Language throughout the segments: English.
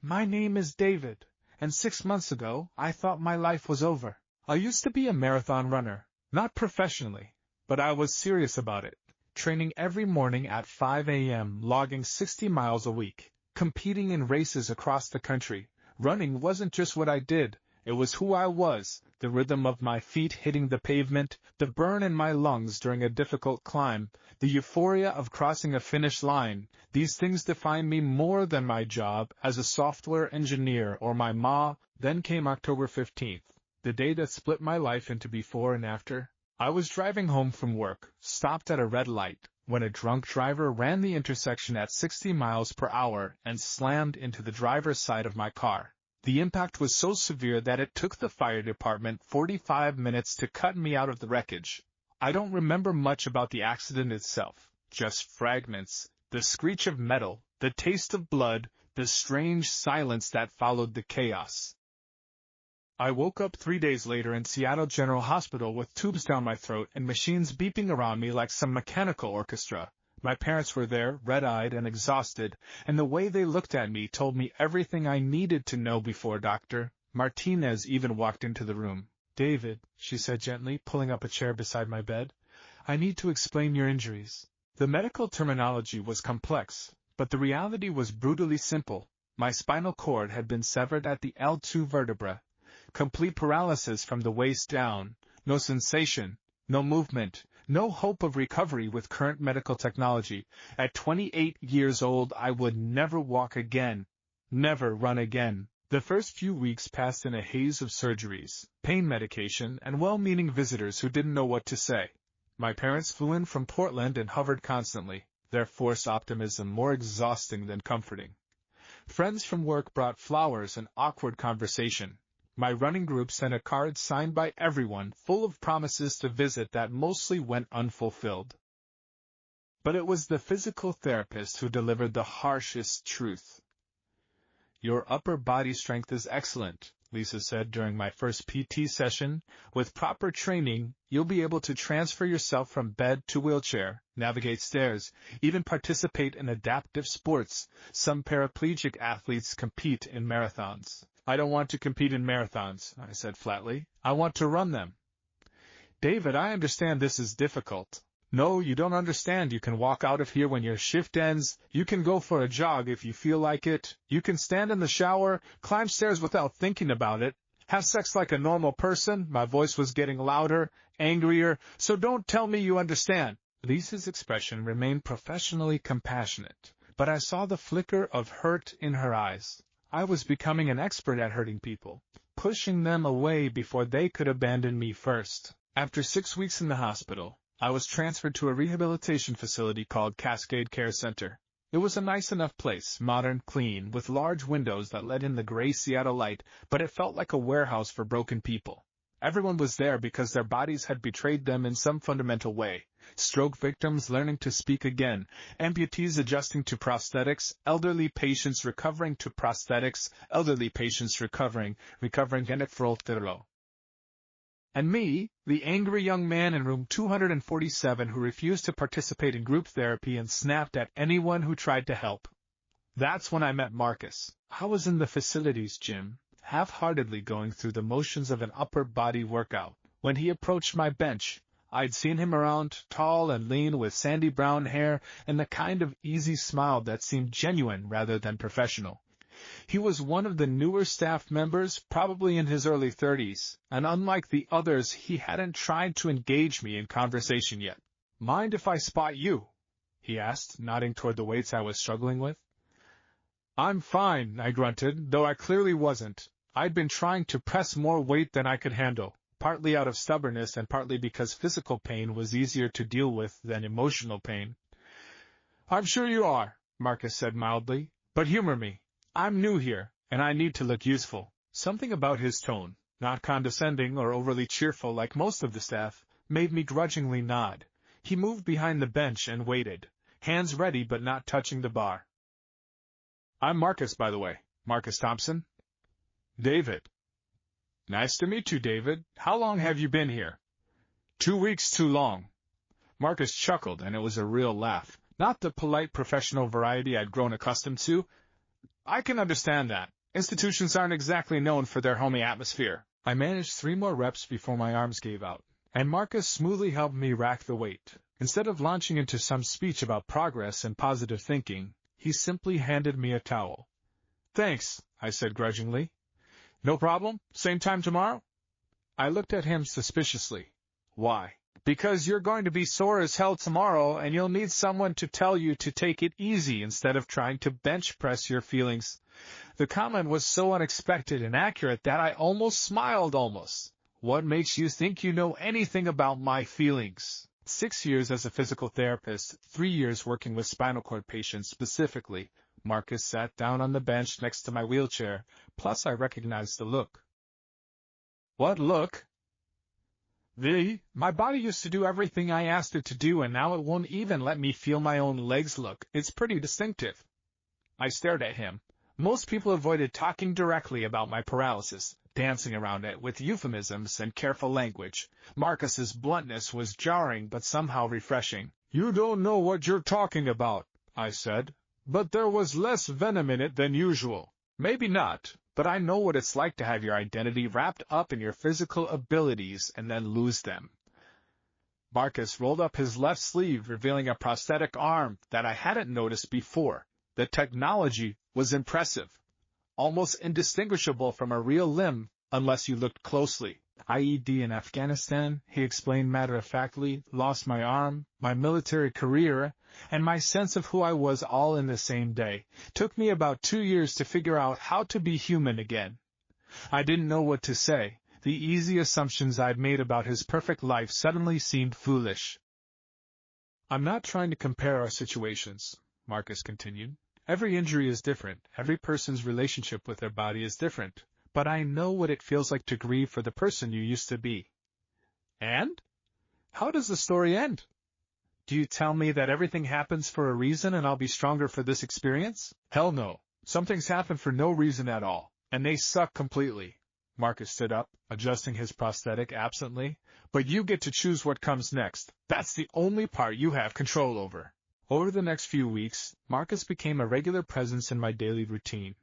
My name is David, and 6 months ago I thought my life was over. I used to be a marathon runner, not professionally, but I was serious about it. Training every morning at 5 a.m., logging 60 miles a week, competing in races across the country. Running wasn't just what I did, it was who I was, the rhythm of my feet hitting the pavement, the burn in my lungs during a difficult climb, the euphoria of crossing a finish line. These things define me more than my job as a software engineer or my ma. Then came October 15th, the day that split my life into before and after. I was driving home from work, stopped at a red light, when a drunk driver ran the intersection at 60 miles per hour and slammed into the driver's side of my car. The impact was so severe that it took the fire department 45 minutes to cut me out of the wreckage. I don't remember much about the accident itself, just fragments, the screech of metal, the taste of blood, the strange silence that followed the chaos. I woke up 3 days later in Seattle General Hospital with tubes down my throat and machines beeping around me like some mechanical orchestra. My parents were there, red-eyed and exhausted, and the way they looked at me told me everything I needed to know before Dr. Martinez even walked into the room. "David," she said gently, pulling up a chair beside my bed, "I need to explain your injuries." The medical terminology was complex, but the reality was brutally simple. My spinal cord had been severed at the L2 vertebra. Complete paralysis from the waist down, no sensation, no movement, no hope of recovery with current medical technology. At 28 years old, I would never walk again, never run again. The first few weeks passed in a haze of surgeries, pain medication, and well-meaning visitors who didn't know what to say. My parents flew in from Portland and hovered constantly, their forced optimism more exhausting than comforting. Friends from work brought flowers and awkward conversation. My running group sent a card signed by everyone, full of promises to visit that mostly went unfulfilled. But it was the physical therapist who delivered the harshest truth. "Your upper body strength is excellent," Lisa said during my first PT session. "With proper training, you'll be able to transfer yourself from bed to wheelchair, navigate stairs, even participate in adaptive sports. Some paraplegic athletes compete in marathons." "I don't want to compete in marathons," I said flatly. "I want to run them." "David, I understand this is difficult." "No, you don't understand. You can walk out of here when your shift ends. You can go for a jog if you feel like it. You can stand in the shower, climb stairs without thinking about it, have sex like a normal person." My voice was getting louder, angrier. "So don't tell me you understand." Lisa's expression remained professionally compassionate, but I saw the flicker of hurt in her eyes. I was becoming an expert at hurting people, pushing them away before they could abandon me first. After 6 weeks in the hospital, I was transferred to a rehabilitation facility called Cascade Care Center. It was a nice enough place, modern, clean, with large windows that let in the gray Seattle light, but it felt like a warehouse for broken people. Everyone was there because their bodies had betrayed them in some fundamental way. Stroke victims learning to speak again, amputees adjusting to prosthetics, elderly patients recovering to prosthetics, elderly patients recovering and And me, the angry young man in room 247 who refused to participate in group therapy and snapped at anyone who tried to help. That's when I met Marcus. I was in the facilities gym, half-heartedly going through the motions of an upper body workout, when he approached my bench. I'd seen him around, tall and lean with sandy brown hair and the kind of easy smile that seemed genuine rather than professional. He was one of the newer staff members, probably in his early 30s, and unlike the others, he hadn't tried to engage me in conversation yet. "Mind if I spot you?" he asked, nodding toward the weights I was struggling with. "I'm fine," I grunted, though I clearly wasn't. I'd been trying to press more weight than I could handle, partly out of stubbornness and partly because physical pain was easier to deal with than emotional pain. "I'm sure you are," Marcus said mildly, "but humor me. I'm new here, and I need to look useful." Something about his tone, not condescending or overly cheerful like most of the staff, made me grudgingly nod. He moved behind the bench and waited, hands ready but not touching the bar. "I'm Marcus, by the way. Marcus Thompson." "David." "Nice to meet you, David. How long have you been here?" "2 weeks too long." Marcus chuckled, and it was a real laugh, not the polite professional variety I'd grown accustomed to. I can understand that. Institutions aren't exactly known for their homey atmosphere. I managed 3 more reps before my arms gave out, and Marcus smoothly helped me rack the weight. Instead of launching into some speech about progress and positive thinking, he simply handed me a towel. Thanks, I said grudgingly. No problem. Same time tomorrow? I looked at him suspiciously. Why? Because you're going to be sore as hell tomorrow, and you'll need someone to tell you to take it easy instead of trying to bench press your feelings. The comment was so unexpected and accurate that I almost smiled. What makes you think you know anything about my feelings? 6 years as a physical therapist, 3 years working with spinal cord patients specifically. Marcus sat down on the bench next to my wheelchair, plus I recognized the look. What look? My body used to do everything I asked it to do, and now it won't even let me feel my own legs. Look, it's pretty distinctive. I stared at him. Most people avoided talking directly about my paralysis, dancing around it with euphemisms and careful language. Marcus's bluntness was jarring but somehow refreshing. You don't know what you're talking about, I said, but there was less venom in it than usual. Maybe not, but I know what it's like to have your identity wrapped up in your physical abilities and then lose them. Marcus rolled up his left sleeve, revealing a prosthetic arm that I hadn't noticed before. The technology was impressive, almost indistinguishable from a real limb unless you looked closely. IED in Afghanistan, he explained matter-of-factly, lost my arm, my military career, and my sense of who I was all in the same day. Took me about 2 years to figure out how to be human again. I didn't know what to say. The easy assumptions I'd made about his perfect life suddenly seemed foolish. I'm not trying to compare our situations, Marcus continued. Every injury is different. Every person's relationship with their body is different. But I know what it feels like to grieve for the person you used to be. And? How does the story end? Do you tell me that everything happens for a reason and I'll be stronger for this experience? Hell no. Some things happen for no reason at all, and they suck completely. Marcus stood up, adjusting his prosthetic absently. But you get to choose what comes next. That's the only part you have control over. Over the next few weeks, Marcus became a regular presence in my daily routine.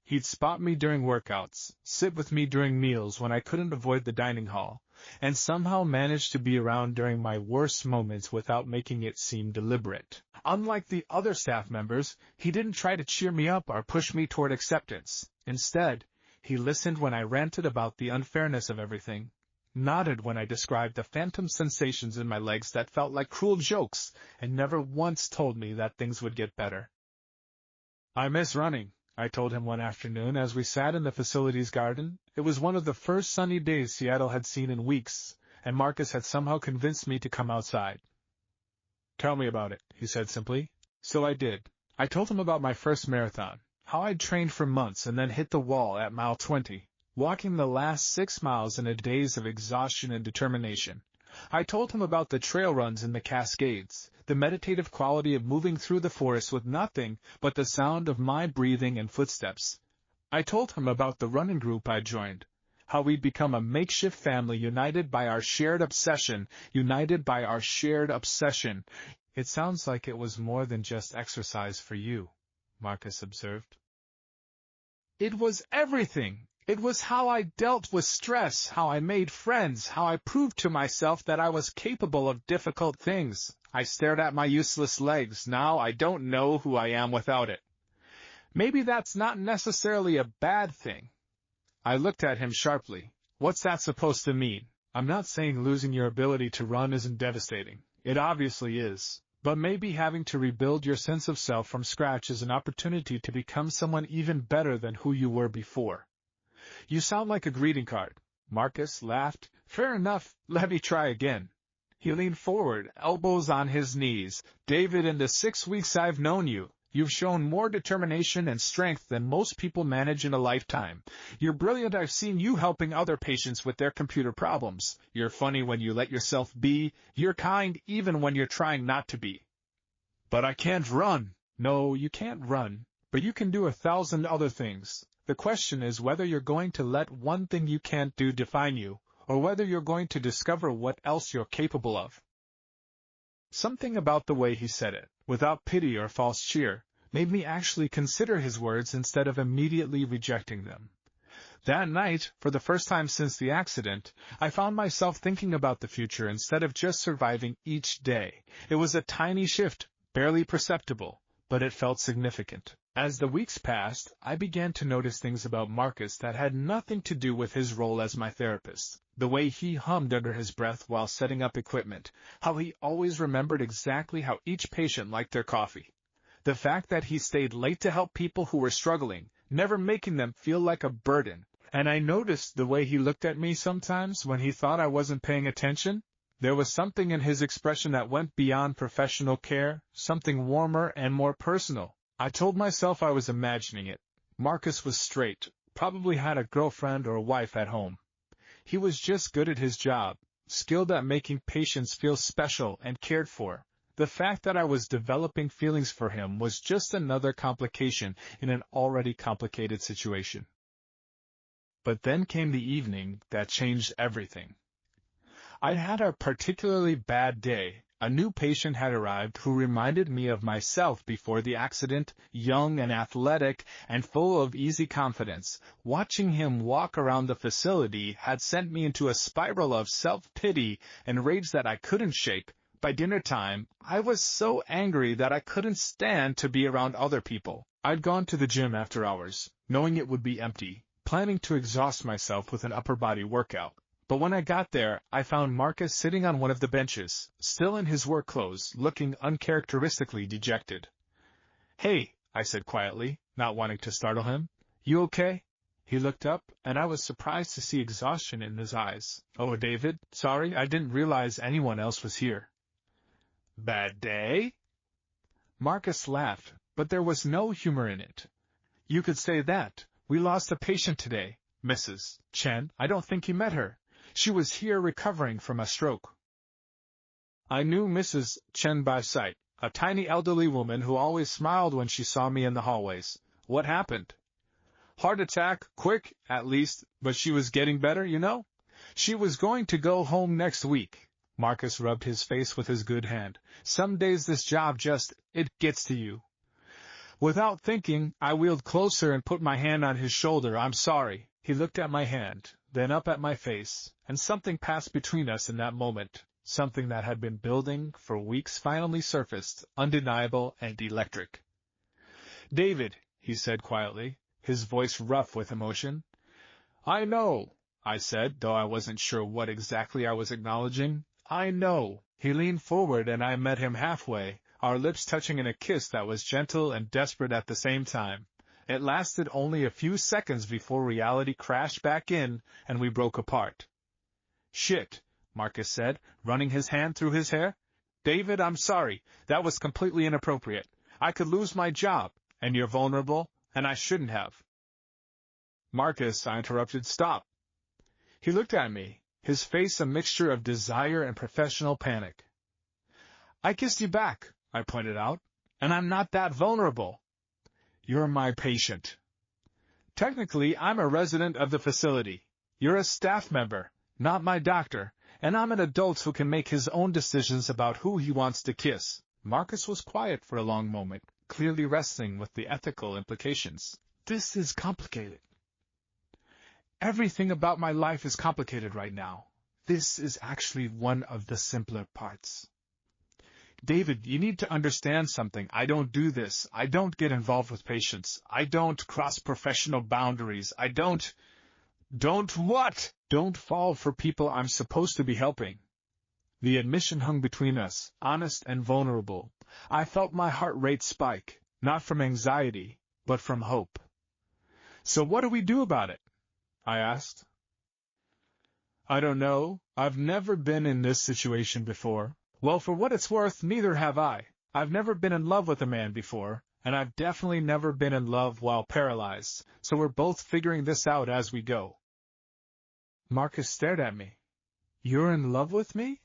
He'd spot me during workouts, sit with me during meals when I couldn't avoid the dining hall, and somehow manage to be around during my worst moments without making it seem deliberate. Unlike the other staff members, he didn't try to cheer me up or push me toward acceptance. Instead, he listened when I ranted about the unfairness of everything, nodded when I described the phantom sensations in my legs that felt like cruel jokes, and never once told me that things would get better. I miss running, I told him one afternoon as we sat in the facility's garden. It was one of the first sunny days Seattle had seen in weeks, and Marcus had somehow convinced me to come outside. Tell me about it, he said simply. So I did. I told him about my first marathon, how I'd trained for months and then hit the wall at mile 20, walking the last 6 miles in a daze of exhaustion and determination. I told him about the trail runs in the Cascades, the meditative quality of moving through the forest with nothing but the sound of my breathing and footsteps. I told him about the running group I joined, how we'd become a makeshift family united by our shared obsession. It sounds like it was more than just exercise for you, Marcus observed. It was everything. It was how I dealt with stress, how I made friends, how I proved to myself that I was capable of difficult things. I stared at my useless legs. Now I don't know who I am without it. Maybe that's not necessarily a bad thing. I looked at him sharply. What's that supposed to mean? I'm not saying losing your ability to run isn't devastating. It obviously is. But maybe having to rebuild your sense of self from scratch is an opportunity to become someone even better than who you were before. You sound like a greeting card. Marcus laughed. Fair enough. Let me try again. He leaned forward, elbows on his knees. David, in the 6 weeks I've known you, you've shown more determination and strength than most people manage in a lifetime. You're brilliant. I've seen you helping other patients with their computer problems. You're funny when you let yourself be. You're kind even when you're trying not to be. But I can't run. No, you can't run. But you can do 1,000 other things. The question is whether you're going to let one thing you can't do define you, or whether you're going to discover what else you're capable of. Something about the way he said it, without pity or false cheer, made me actually consider his words instead of immediately rejecting them. That night, for the first time since the accident, I found myself thinking about the future instead of just surviving each day. It was a tiny shift, barely perceptible, but it felt significant. As the weeks passed, I began to notice things about Marcus that had nothing to do with his role as my therapist. The way he hummed under his breath while setting up equipment, how he always remembered exactly how each patient liked their coffee. The fact that he stayed late to help people who were struggling, never making them feel like a burden. And I noticed the way he looked at me sometimes when he thought I wasn't paying attention. There was something in his expression that went beyond professional care, something warmer and more personal. I told myself I was imagining it. Marcus was straight, probably had a girlfriend or a wife at home. He was just good at his job, skilled at making patients feel special and cared for. The fact that I was developing feelings for him was just another complication in an already complicated situation. But then came the evening that changed everything. I'd had a particularly bad day. A new patient had arrived who reminded me of myself before the accident, young and athletic and full of easy confidence. Watching him walk around the facility had sent me into a spiral of self-pity and rage that I couldn't shake. By dinner time, I was so angry that I couldn't stand to be around other people. I'd gone to the gym after hours, knowing it would be empty, planning to exhaust myself with an upper body workout. But when I got there, I found Marcus sitting on one of the benches, still in his work clothes, looking uncharacteristically dejected. "Hey," I said quietly, not wanting to startle him. "You okay?" He looked up, and I was surprised to see exhaustion in his eyes. "Oh, David, sorry, I didn't realize anyone else was here." "Bad day?" Marcus laughed, but there was no humor in it. "You could say that. We lost a patient today, Mrs. Chen. I don't think you met her. She was here recovering from a stroke." I knew Mrs. Chen by sight, a tiny elderly woman who always smiled when she saw me in the hallways. "What happened?" "Heart attack, quick, at least, but she was getting better, you know. She was going to go home next week." Marcus rubbed his face with his good hand. "Some days this job it gets to you." Without thinking, I wheeled closer and put my hand on his shoulder. "I'm sorry." He looked at my hand, then up at my face, and something passed between us in that moment. Something that had been building for weeks finally surfaced, undeniable and electric. "David," he said quietly, his voice rough with emotion. "I know," I said, though I wasn't sure what exactly I was acknowledging. "I know." He leaned forward and I met him halfway, our lips touching in a kiss that was gentle and desperate at the same time. It lasted only a few seconds before reality crashed back in and we broke apart. "Shit," Marcus said, running his hand through his hair. "David, I'm sorry. That was completely inappropriate. I could lose my job, and you're vulnerable, and I shouldn't have." "Marcus," I interrupted, "stop." He looked at me, his face a mixture of desire and professional panic. "I kissed you back," I pointed out, "and I'm not that vulnerable." "You're my patient." "Technically, I'm a resident of the facility. You're a staff member, not my doctor, and I'm an adult who can make his own decisions about who he wants to kiss." Marcus was quiet for a long moment, clearly wrestling with the ethical implications. "This is complicated. Everything about my life is complicated right now. This is actually one of the simpler parts. David, you need to understand something. I don't do this. I don't get involved with patients. I don't cross professional boundaries. I don't what? Don't fall for people I'm supposed to be helping." The admission hung between us, honest and vulnerable. I felt my heart rate spike, not from anxiety, but from hope. "So what do we do about it?" I asked. "I don't know. I've never been in this situation before." "Well, for what it's worth, neither have I. I've never been in love with a man before, and I've definitely never been in love while paralyzed, so we're both figuring this out as we go." Marcus stared at me. "You're in love with me?"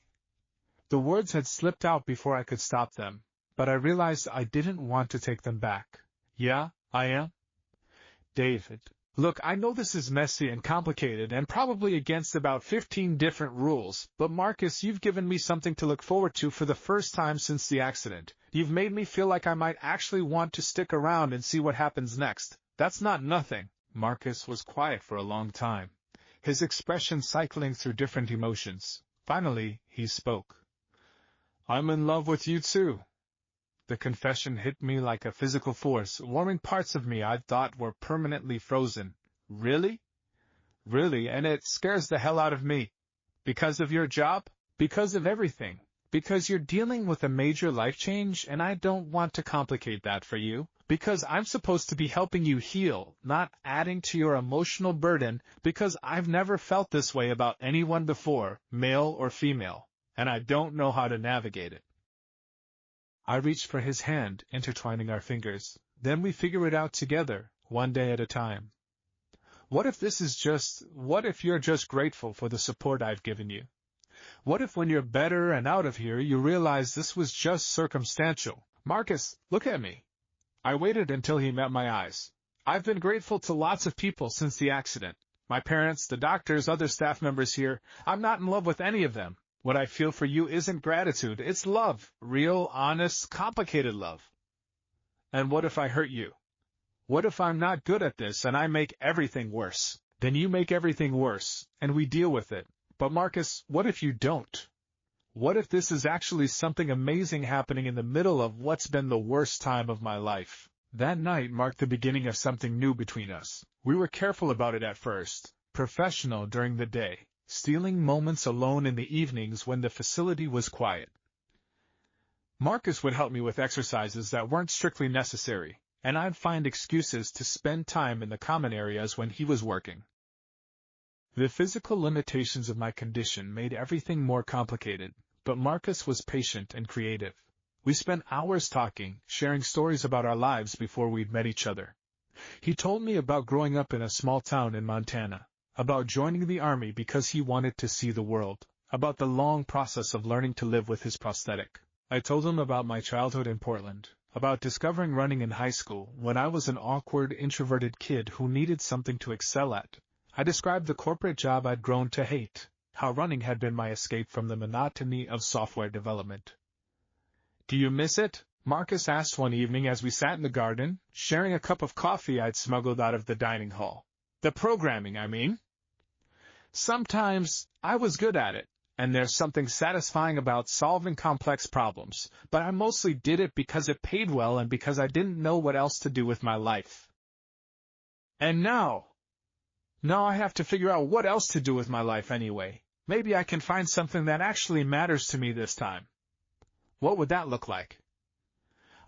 The words had slipped out before I could stop them, but I realized I didn't want to take them back. "Yeah, I am." "David, look, I know this is messy and complicated and probably against about 15 different rules, but Marcus, you've given me something to look forward to for the first time since the accident. You've made me feel like I might actually want to stick around and see what happens next. That's not nothing. Marcus was quiet for a long time, his expression cycling through different emotions. Finally, he spoke. I'm in love with you too. The confession hit me like a physical force, warming parts of me I thought were permanently frozen. Really? Really, and it scares the hell out of me. Because of your job? Because of everything. Because you're dealing with a major life change, and I don't want to complicate that for you. Because I'm supposed to be helping you heal, not adding to your emotional burden, because I've never felt this way about anyone before, male or female, and I don't know how to navigate it. I reached for his hand, intertwining our fingers. Then we figure it out together, one day at a time. What if you're just grateful for the support I've given you? What if when you're better and out of here, you realize this was just circumstantial? Marcus, look at me. I waited until he met my eyes. I've been grateful to lots of people since the accident. My parents, the doctors, other staff members here. I'm not in love with any of them. What I feel for you isn't gratitude, it's love. Real, honest, complicated love. And what if I hurt you? What if I'm not good at this and I make everything worse? Then you make everything worse, and we deal with it. But Marcus, what if you don't? What if this is actually something amazing happening in the middle of what's been the worst time of my life? That night marked the beginning of something new between us. We were careful about it at first, professional during the day, stealing moments alone in the evenings when the facility was quiet. Marcus would help me with exercises that weren't strictly necessary, and I'd find excuses to spend time in the common areas when he was working. The physical limitations of my condition made everything more complicated, but Marcus was patient and creative. We spent hours talking, sharing stories about our lives before we'd met each other. He told me about growing up in a small town in Montana, about joining the army because he wanted to see the world, about the long process of learning to live with his prosthetic. I told him about my childhood in Portland, about discovering running in high school when I was an awkward, introverted kid who needed something to excel at. I described the corporate job I'd grown to hate, how running had been my escape from the monotony of software development. Do you miss it? Marcus asked one evening as we sat in the garden, sharing a cup of coffee I'd smuggled out of the dining hall. The programming, I mean. Sometimes I was good at it, and there's something satisfying about solving complex problems, but I mostly did it because it paid well and because I didn't know what else to do with my life. And now I have to figure out what else to do with my life anyway. Maybe I can find something that actually matters to me this time. What would that look like?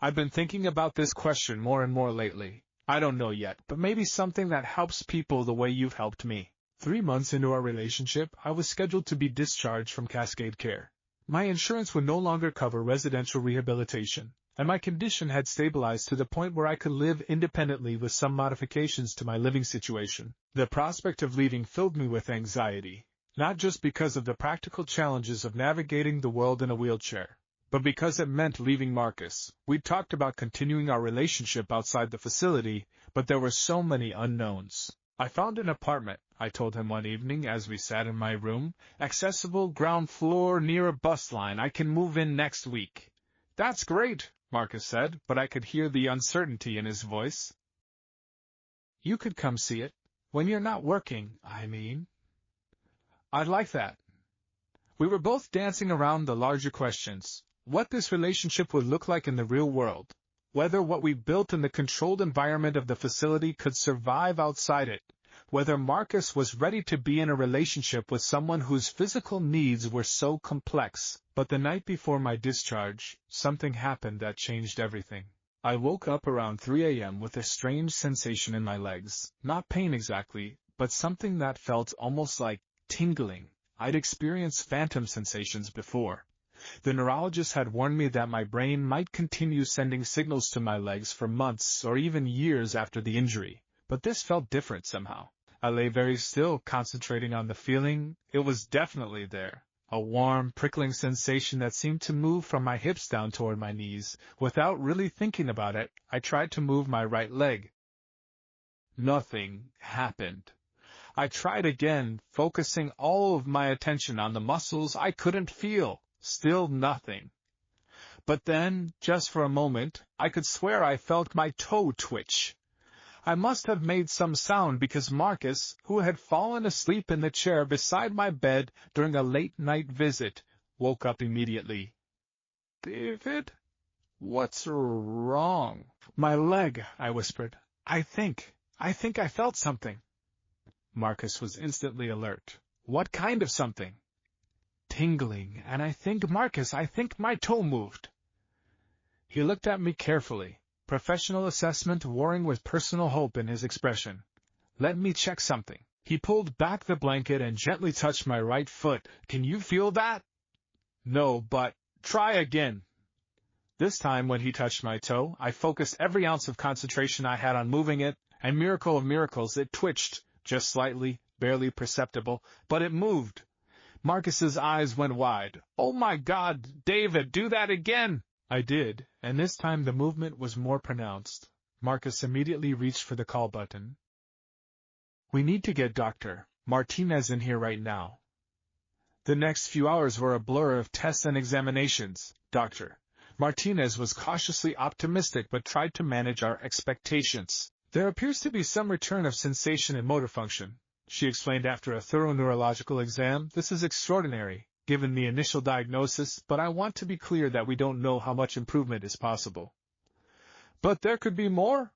I've been thinking about this question more and more lately. I don't know yet, but maybe something that helps people the way you've helped me. 3 months into our relationship, I was scheduled to be discharged from Cascade Care. My insurance would no longer cover residential rehabilitation, and my condition had stabilized to the point where I could live independently with some modifications to my living situation. The prospect of leaving filled me with anxiety, not just because of the practical challenges of navigating the world in a wheelchair, but because it meant leaving Marcus. We'd talked about continuing our relationship outside the facility, but there were so many unknowns. I found an apartment, I told him one evening as we sat in my room, accessible, ground floor, near a bus line. I can move in next week. That's great, Marcus said, but I could hear the uncertainty in his voice. You could come see it. When you're not working, I mean. I'd like that. We were both dancing around the larger questions. What this relationship would look like in the real world. Whether what we built in the controlled environment of the facility could survive outside it. Whether Marcus was ready to be in a relationship with someone whose physical needs were so complex. But the night before my discharge, something happened that changed everything. I woke up around 3 a.m. with a strange sensation in my legs. Not pain exactly, but something that felt almost like tingling. I'd experienced phantom sensations before. The neurologist had warned me that my brain might continue sending signals to my legs for months or even years after the injury, but this felt different somehow. I lay very still, concentrating on the feeling. It was definitely there. A warm, prickling sensation that seemed to move from my hips down toward my knees. Without really thinking about it, I tried to move my right leg. Nothing happened. I tried again, focusing all of my attention on the muscles I couldn't feel. Still nothing. But then, just for a moment, I could swear I felt my toe twitch. I must have made some sound because Marcus, who had fallen asleep in the chair beside my bed during a late-night visit, woke up immediately. "David, what's wrong?" "My leg," I whispered. I think I felt something." Marcus was instantly alert. "What kind of something?" "Tingling, and I think my toe moved." He looked at me carefully, professional assessment warring with personal hope in his expression. "Let me check something." He pulled back the blanket and gently touched my right foot. "Can you feel that?" "No, but try again." This time when he touched my toe, I focused every ounce of concentration I had on moving it, and miracle of miracles, it twitched, just slightly, barely perceptible, but it moved. Marcus's eyes went wide. "Oh my God, David, do that again!" I did, and this time the movement was more pronounced. Marcus immediately reached for the call button. "We need to get Dr. Martinez in here right now." The next few hours were a blur of tests and examinations. Dr. Martinez was cautiously optimistic but tried to manage our expectations. "There appears to be some return of sensation and motor function," she explained after a thorough neurological exam. "This is extraordinary, given the initial diagnosis, but I want to be clear that we don't know how much improvement is possible." "But there could be more?"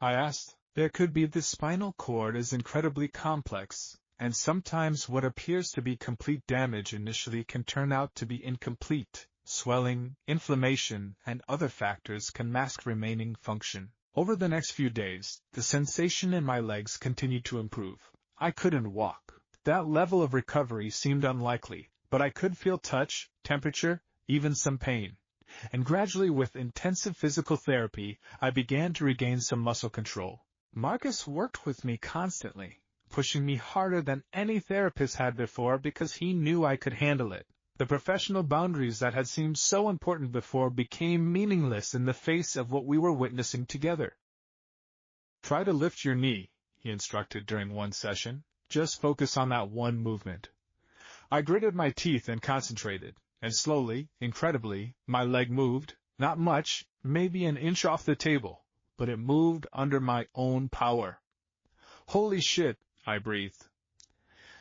I asked. "There could be. The spinal cord is incredibly complex, and sometimes what appears to be complete damage initially can turn out to be incomplete. Swelling, inflammation, and other factors can mask remaining function." Over the next few days, the sensation in my legs continued to improve. I couldn't walk. That level of recovery seemed unlikely, but I could feel touch, temperature, even some pain. And gradually, with intensive physical therapy, I began to regain some muscle control. Marcus worked with me constantly, pushing me harder than any therapist had before because he knew I could handle it. The professional boundaries that had seemed so important before became meaningless in the face of what we were witnessing together. "Try to lift your knee," he instructed during one session. "Just focus on that one movement." I gritted my teeth and concentrated, and slowly, incredibly, my leg moved. Not much, maybe an inch off the table, but it moved under my own power. "Holy shit," I breathed.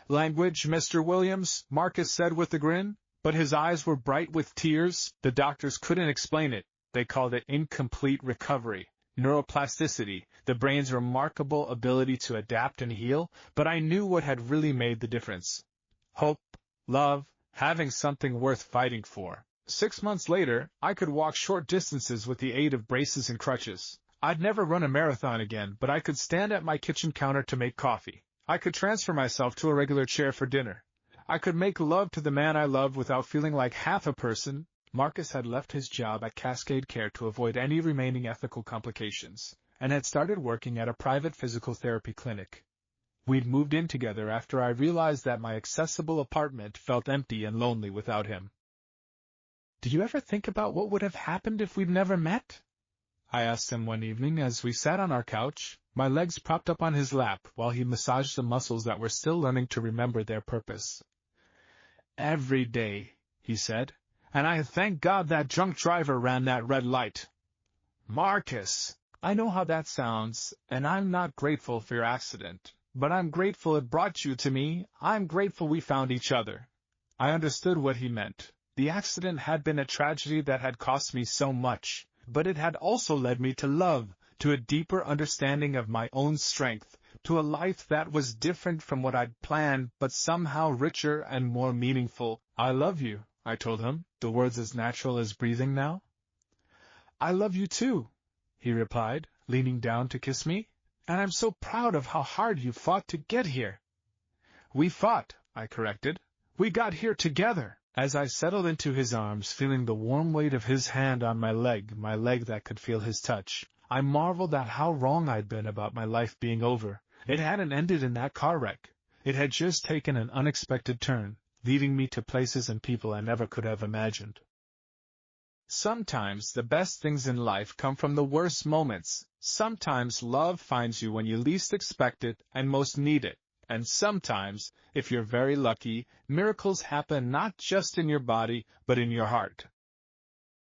"Language, Mr. Williams," Marcus said with a grin, but his eyes were bright with tears. The doctors couldn't explain it. They called it incomplete recovery, neuroplasticity, the brain's remarkable ability to adapt and heal, but I knew what had really made the difference. Hope, love, having something worth fighting for. 6 months later, I could walk short distances with the aid of braces and crutches. I'd never run a marathon again, but I could stand at my kitchen counter to make coffee. I could transfer myself to a regular chair for dinner. I could make love to the man I loved without feeling like half a person. Marcus had left his job at Cascade Care to avoid any remaining ethical complications, and had started working at a private physical therapy clinic. We'd moved in together after I realized that my accessible apartment felt empty and lonely without him. "Do you ever think about what would have happened if we'd never met?" I asked him one evening as we sat on our couch, my legs propped up on his lap while he massaged the muscles that were still learning to remember their purpose. "Every day," he said, "and I thank God that drunk driver ran that red light." "Marcus, I know how that sounds, and I'm not grateful for your accident, but I'm grateful it brought you to me. I'm grateful we found each other." I understood what he meant. The accident had been a tragedy that had cost me so much, but it had also led me to love, to a deeper understanding of my own strength, to a life that was different from what I'd planned, but somehow richer and more meaningful. "I love you," I told him, the words as natural as breathing now. "I love you too," he replied, leaning down to kiss me, "and I'm so proud of how hard you fought to get here." "We fought," I corrected. "We got here together." As I settled into his arms, feeling the warm weight of his hand on my leg that could feel his touch, I marveled at how wrong I'd been about my life being over. It hadn't ended in that car wreck. It had just taken an unexpected turn, leading me to places and people I never could have imagined. Sometimes the best things in life come from the worst moments. Sometimes love finds you when you least expect it and most need it. And sometimes, if you're very lucky, miracles happen not just in your body, but in your heart.